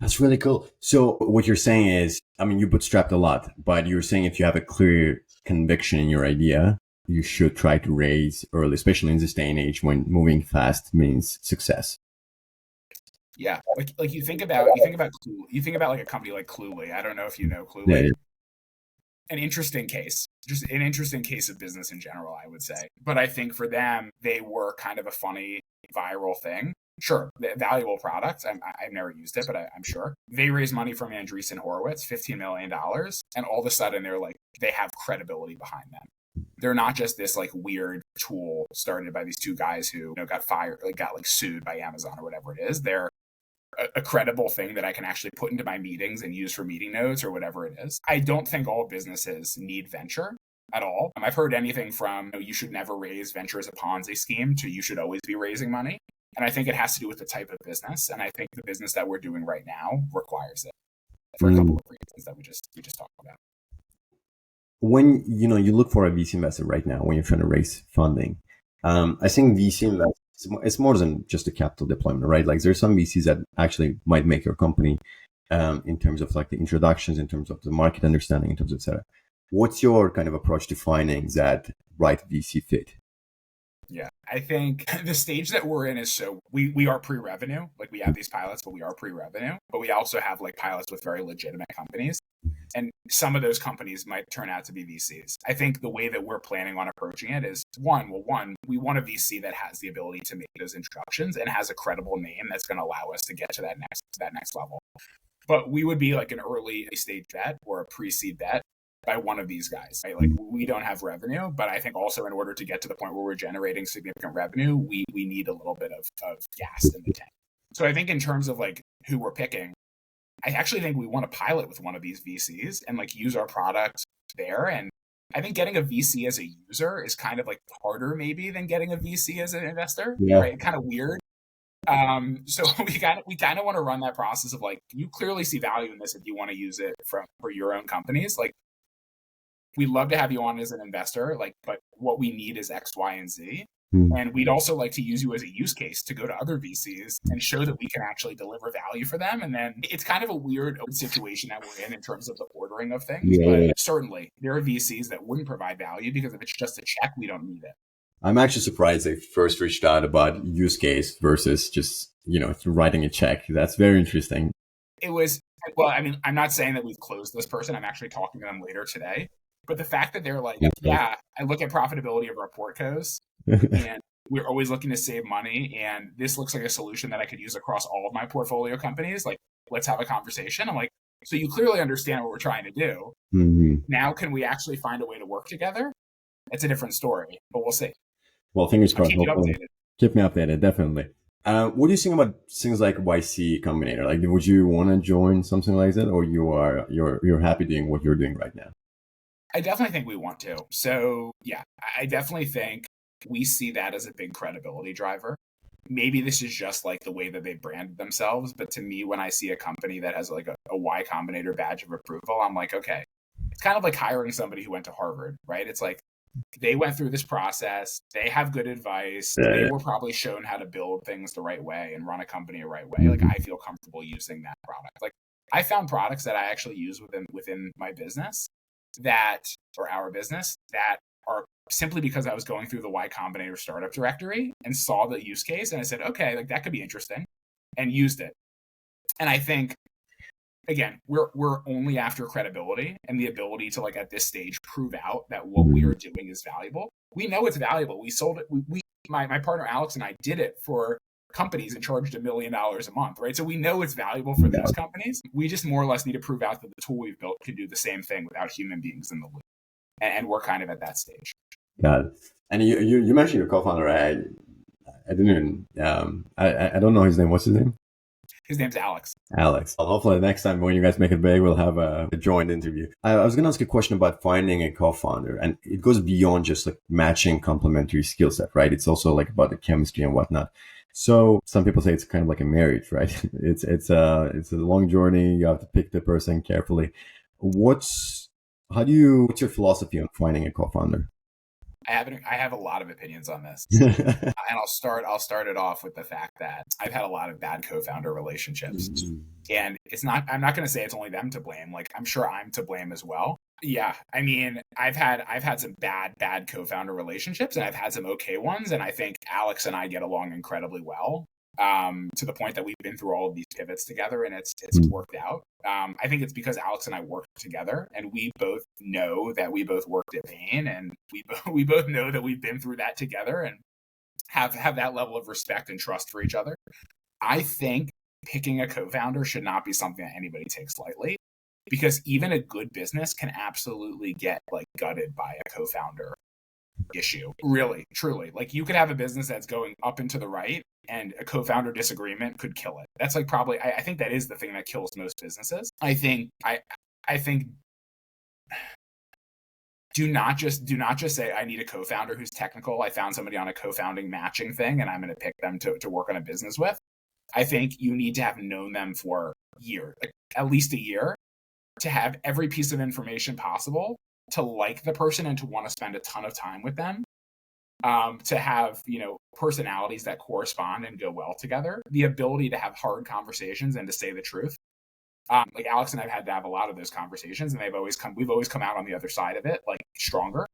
S1: That's really cool. So what you're saying is, you bootstrapped a lot, but you're saying if you have a clear conviction in your idea, you should try to raise early, especially in this day and age when moving fast means success.
S2: Yeah, like you think about like a company like Cluely. I don't know if you know Cluely.
S1: Yeah.
S2: An interesting case, just an interesting case of business in general, I would say. But I think for them, they were kind of a funny viral thing. Sure, valuable products. I've never used it, but I'm sure. They raised money from Andreessen Horowitz, $15 million. And all of a sudden, they have credibility behind them. They're not just this like weird tool started by these two guys who got fired, got sued by Amazon or whatever it is. They're a credible thing that I can actually put into my meetings and use for meeting notes or whatever it is. I don't think all businesses need venture at all. I've heard anything from you should never raise venture as a Ponzi scheme to you should always be raising money. And I think it has to do with the type of business. And I think the business that we're doing right now requires it for a couple of reasons that we just talked about.
S1: When you look for a VC investor right now, when you're trying to raise funding, I think VC investors, it's more than just a capital deployment, right? Like there's some VCs that actually might make your company in terms of like the introductions, in terms of the market understanding, in terms of et cetera. What's your kind of approach to finding that right VC fit?
S2: Yeah, I think the stage that we're in is so we are pre-revenue. Like we have these pilots, but we are pre-revenue. But we also have like pilots with very legitimate companies. And some of those companies might turn out to be VCs. I think the way that we're planning on approaching it is one, we want a VC that has the ability to make those introductions and has a credible name that's going to allow us to get to that next level. But we would be like an early stage bet or a pre-seed bet by one of these guys, right? Like we don't have revenue, but I think also in order to get to the point where we're generating significant revenue, we need a little bit of gas in the tank. So I think in terms of like who we're picking, I actually think we want to pilot with one of these VCs and like use our product there. And I think getting a VC as a user is kind of like harder maybe than getting a VC as an investor, right? Kind of weird. So we kind of want to run that process of like, you clearly see value in this if you want to use it for your own companies. Like we'd love to have you on as an investor, like, but what we need is X, Y, and Z. And we'd also like to use you as a use case to go to other VCs and show that we can actually deliver value for them. And then it's kind of a weird situation that we're in terms of the ordering of things. But certainly there are VCs that wouldn't provide value because if it's just a check, we don't need it.
S1: I'm actually surprised they first reached out about use case versus just, writing a check. That's very interesting.
S2: It was, well, I mean, I'm not saying that we've closed this person. I'm actually talking to them later today. But the fact that they're like, yeah, I look at profitability of our portcos and we're always looking to save money. And this looks like a solution that I could use across all of my portfolio companies. Like, let's have a conversation. I'm like, so you clearly understand what we're trying to do. Now, can we actually find a way to work together? It's a different story, but we'll see.
S1: Well, fingers crossed.
S2: Keep
S1: me updated, definitely. What do you think about things like YC Combinator? Like, would you want to join something like that, or you're happy doing what you're doing right now?
S2: I definitely think we want to. So yeah, I definitely think we see that as a big credibility driver. Maybe this is just like the way that they branded themselves. But to me, when I see a company that has like a Y Combinator badge of approval, I'm like, okay, it's kind of like hiring somebody who went to Harvard, right? It's like they went through this process. They have good advice. They were probably shown how to build things the right way and run a company the right way. Like I feel comfortable using that product. Like I found products that I actually use within my business or our business that are simply because I was going through the Y Combinator startup directory and saw the use case. And I said, okay, like that could be interesting, and used it. And I think, again, we're only after credibility and the ability to like at this stage prove out that what we are doing is valuable. We know it's valuable. We sold it. My partner Alex and I did it for companies and charged $1 million a month, right? So we know it's valuable for those companies. We just more or less need to prove out that the tool we've built can do the same thing without human beings in the loop. And we're kind of at that stage.
S1: Got it. And you mentioned your co-founder. I didn't even, I don't know his name. What's his name?
S2: His name's Alex.
S1: Alex. Well, hopefully next time when you guys make it big, we'll have a joint interview. I was going to ask a question about finding a co-founder, and it goes beyond just like matching complementary skill set, right? It's also like about the chemistry and whatnot. So some people say it's kind of like a marriage, right? It's a long journey. You have to pick the person carefully. What's your philosophy on finding a co-founder?
S2: I have a lot of opinions on this. And I'll start it off with the fact that I've had a lot of bad co-founder relationships. And I'm not going to say it's only them to blame. Like, I'm sure I'm to blame as well. Yeah. I mean, I've had some bad co-founder relationships, and I've had some okay ones. And I think Alex and I get along incredibly well. To the point that we've been through all of these pivots together, and it's worked out. I think it's because Alex and I worked together, and we both know that we both worked at Bain, and we both know that we've been through that together, and have that level of respect and trust for each other. I think picking a co-founder should not be something that anybody takes lightly, because even a good business can absolutely get like gutted by a co-founder issue. Really, truly. Like, you could have a business that's going up and to the right, and a co-founder disagreement could kill it. That's like probably, I think that is the thing that kills most businesses. I think do not just say I need a co-founder who's technical. I found somebody on a co-founding matching thing and I'm going to pick them to work on a business with. I think you need to have known them for years, like at least a year, to have every piece of information possible, to like the person and to want to spend a ton of time with them, to have, personalities that correspond and go well together, the ability to have hard conversations and to say the truth. Like Alex and I've had to have a lot of those conversations, and we've always come out on the other side of it, like, stronger.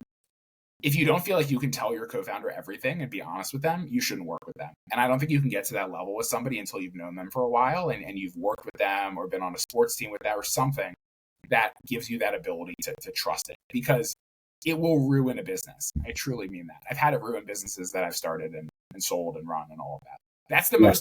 S2: If you don't feel like you can tell your co-founder everything and be honest with them, you shouldn't work with them. And I don't think you can get to that level with somebody until you've known them for a while and you've worked with them or been on a sports team with them or something that gives you that ability to trust it, because it will ruin a business. I truly mean that. I've had it ruin businesses that I've started and sold and run and all of that.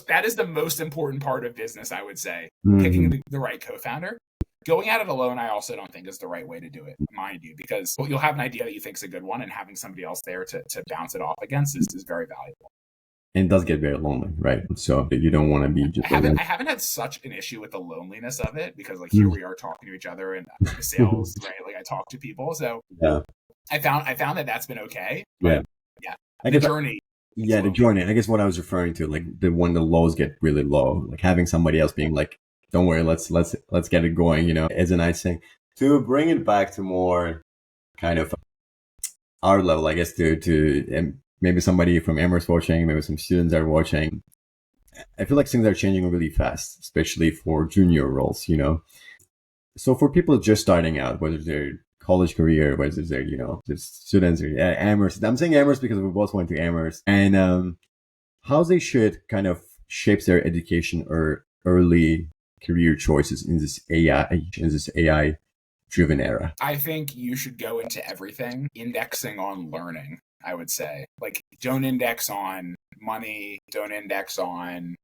S2: That is the most important part of business, I would say. Picking the right co-founder. Going at it alone, I also don't think is the right way to do it, mind you, because you'll have an idea that you think is a good one, and having somebody else there to bounce it off against is very valuable.
S1: And it does get very lonely, right? So you don't want to be just.
S2: I haven't had such an issue with the loneliness of it, because like here we are talking to each other and the sales, right? Like, I talk to people, so yeah. I found that that's been okay. But yeah, the journey.
S1: Yeah, the journey. I guess what I was referring to, like when the lows get really low, like having somebody else being like, "Don't worry, let's get it going," is a nice thing. To bring it back to more kind of our level, I guess, to maybe somebody from Amherst watching, maybe some students are watching. I feel like things are changing really fast, especially for junior roles. So for people just starting out, whether they're college career, whether they're, just students or Amherst. I'm saying Amherst because we both went to Amherst, and how they should kind of shape their education or early career choices in this AI driven era.
S2: I think you should go into everything indexing on learning. I would say, like, don't index on money. Don't index on.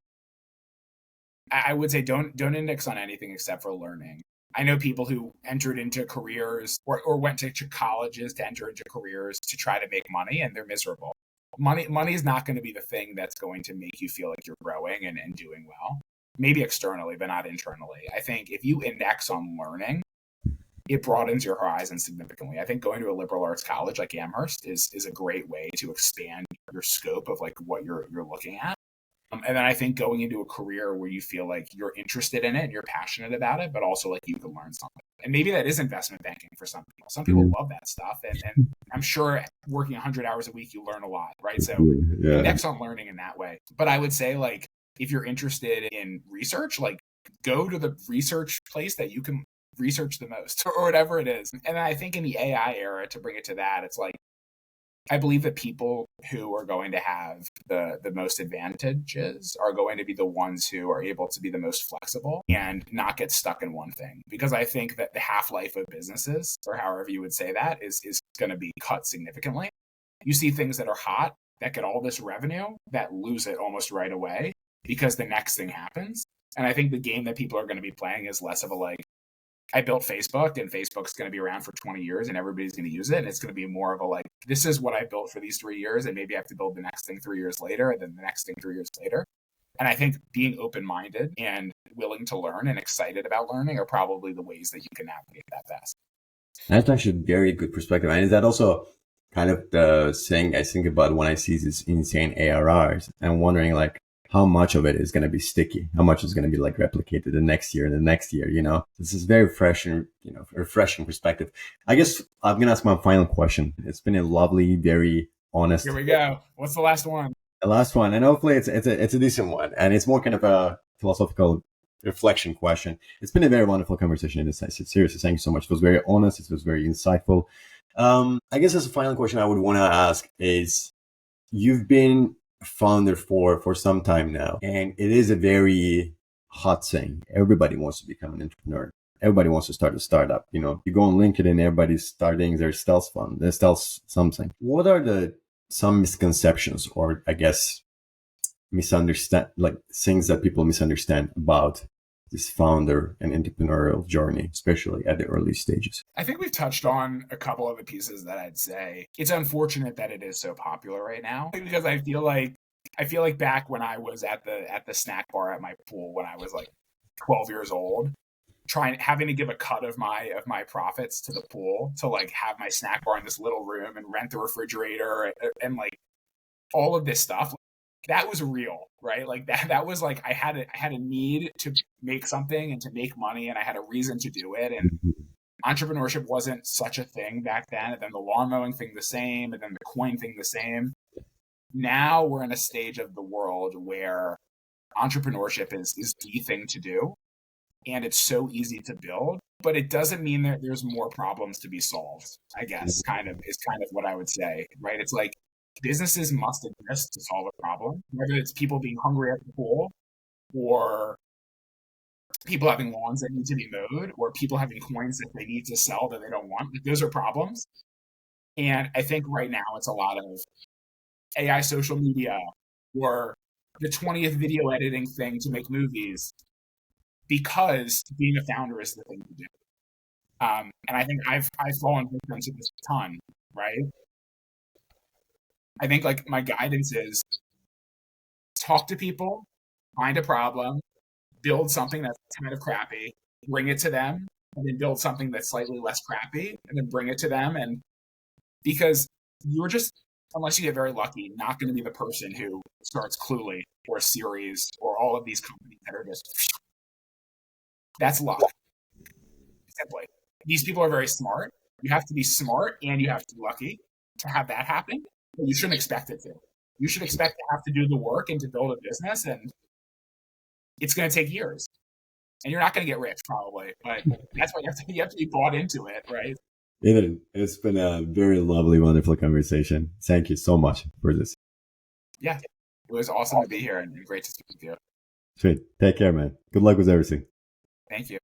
S2: I would say don't index on anything except for learning. I know people who entered into careers or went to colleges to enter into careers to try to make money, and they're miserable. Money is not going to be the thing that's going to make you feel like you're growing and doing well. Maybe externally, but not internally. I think if you index on learning, it broadens your horizon significantly. I think going to a liberal arts college like Amherst is a great way to expand your scope of like what you're looking at. And then I think going into a career where you feel like you're interested in it and you're passionate about it, but also like you can learn something. And maybe that is investment banking for some people. Some people love that stuff. And I'm sure working 100 hours a week, you learn a lot, right? So index on learning in that way. But I would say, like, if you're interested in research, like, go to the research place that you can research the most or whatever it is. And I think in the AI era, to bring it to that, it's like, I believe that people who are going to have the most advantages are going to be the ones who are able to be the most flexible and not get stuck in one thing. Because I think that the half-life of businesses, or however you would say that, is going to be cut significantly. You see things that are hot that get all this revenue that lose it almost right away. because the next thing happens. And I think the game that people are going to be playing is less of a like, I built Facebook and Facebook's going to be around for 20 years and everybody's going to use it. And it's going to be more of a like, this is what I built for these 3 years. And maybe I have to build the next thing 3 years later and then the next thing 3 years later. And I think being open-minded and willing to learn and excited about learning are probably the ways that you can navigate that fast.
S1: That's actually a very good perspective. And is that also kind of the thing I think about when I see these insane ARRs and wondering like how much of it is going to be sticky, how much is going to be like replicated the next year and the next year, you know? This is very fresh and, you know, refreshing perspective. I guess I'm going to ask my final question. It's been a lovely, very honest.
S2: Here we go. What's the last one?
S1: The last one, and hopefully it's a decent one, and it's more kind of a philosophical reflection question. It's been a very wonderful conversation in this sense. Seriously, thank you so much. It was very honest. It was very insightful. I guess as a final question I would want to ask is, you've been a founder for some time now, and it is a very hot thing. Everybody wants to become an entrepreneur. Everybody wants to start a startup. You know, you go on LinkedIn, everybody's starting their stealth fund, their stealth something. What are some misconceptions, or I guess misunderstand, like things that people misunderstand about this founder and entrepreneurial journey, especially at the early stages?
S2: I think we've touched on a couple of the pieces that I'd say. It's unfortunate that it is so popular right now, because I feel like back when I was at the snack bar at my pool when I was like 12 years old, having to give a cut of my profits to the pool to like have my snack bar in this little room and rent the refrigerator and like all of this stuff. That was real, right? Like that was like I had a need to make something and to make money, and I had a reason to do it. And entrepreneurship wasn't such a thing back then. And then the lawn mowing thing the same, and then the coin thing the same. Now we're in a stage of the world where entrepreneurship is the thing to do, and it's so easy to build, but it doesn't mean that there's more problems to be solved, I guess, is kind of what I would say, right? It's like businesses must exist to solve a problem, whether it's people being hungry at the pool, or people having lawns that need to be mowed, or people having coins that they need to sell that they don't want. Like, those are problems. And I think right now it's a lot of AI social media, or the 20th video editing thing to make movies, because being a founder is the thing to do. And I think I've fallen victim to this a ton, right? I think like my guidance is talk to people, find a problem, build something that's kind of crappy, bring it to them, and then build something that's slightly less crappy, and then bring it to them. And because you're just, unless you get very lucky, not going to be the person who starts Cluely or Series or all of these companies that are just, that's luck. Simply. These people are very smart. You have to be smart and you have to be lucky to have that happen. But you shouldn't expect it to. You should expect to have to do the work and to build a business, and it's going to take years. And you're not going to get rich probably, but that's why you have to be bought into it, right?
S1: It's been a very lovely, wonderful conversation. Thank you so much for this.
S2: Yeah, it was awesome to be here and great to speak with you.
S1: Sweet. Take care, man. Good luck with everything.
S2: Thank you.